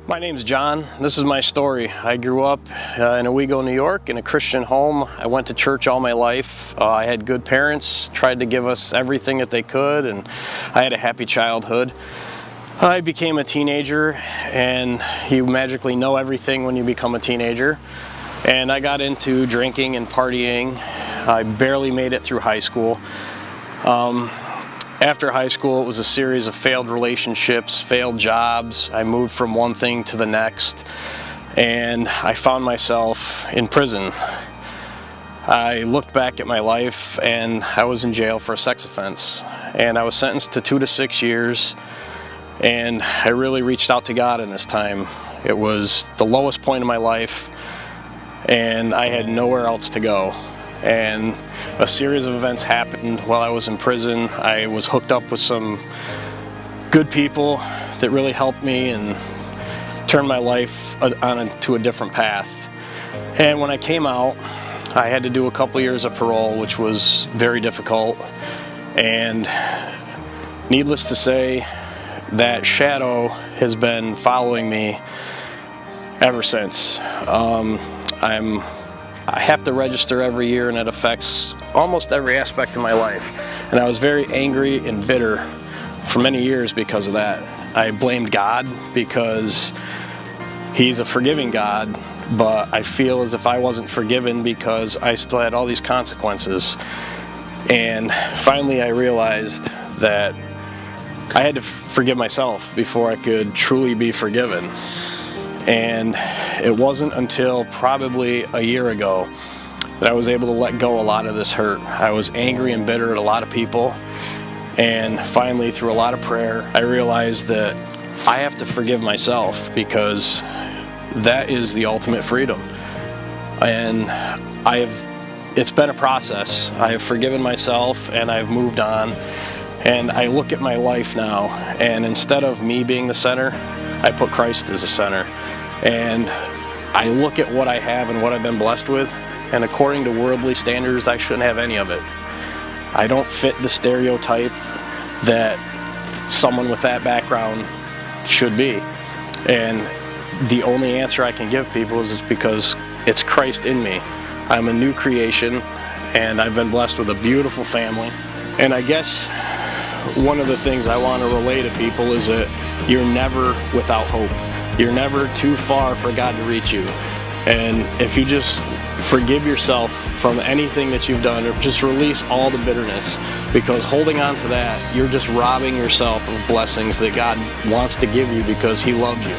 My name's John. This is my story. I grew up in Owego, New York, in a Christian home. I went to church all my life. I had good parents, tried to give us everything that they could, and I had a happy childhood. I became a teenager, and you magically know everything when you become a teenager. And I got into drinking and partying. I barely made it through high school. After high school, it was a series of failed relationships, failed jobs. I moved from one thing to the next, and I found myself in prison. I looked back at my life, and I was in jail for a sex offense, and I was sentenced to 2 to 6 years, and I really reached out to God in this time. It was the lowest point of my life, and I had nowhere else to go. And a series of events happened while I was in prison. I was hooked up with some good people that really helped me and turned my life to a different path. And when I came out, I had to do a couple years of parole, which was very difficult. And needless to say, that shadow has been following me ever since. I have to register every year, and it affects almost every aspect of my life. And I was very angry and bitter for many years because of that. I blamed God because He's a forgiving God, but I feel as if I wasn't forgiven because I still had all these consequences. And finally I realized that I had to forgive myself before I could truly be forgiven. And it wasn't until probably a year ago that I was able to let go a lot of this hurt. I was angry and bitter at a lot of people, and finally, through a lot of prayer, I realized that I have to forgive myself, because that is the ultimate freedom. And it's been a process. I have forgiven myself, and I've moved on, and I look at my life now, and instead of me being the center, I put Christ as the center. And I look at what I have and what I've been blessed with, and according to worldly standards, I shouldn't have any of it. I don't fit the stereotype that someone with that background should be. And the only answer I can give people is because it's Christ in me. I'm a new creation, and I've been blessed with a beautiful family. And I guess one of the things I want to relay to people is that you're never without hope. You're never too far for God to reach you. And if you just forgive yourself from anything that you've done, or just release all the bitterness, because holding on to that, you're just robbing yourself of blessings that God wants to give you because He loves you.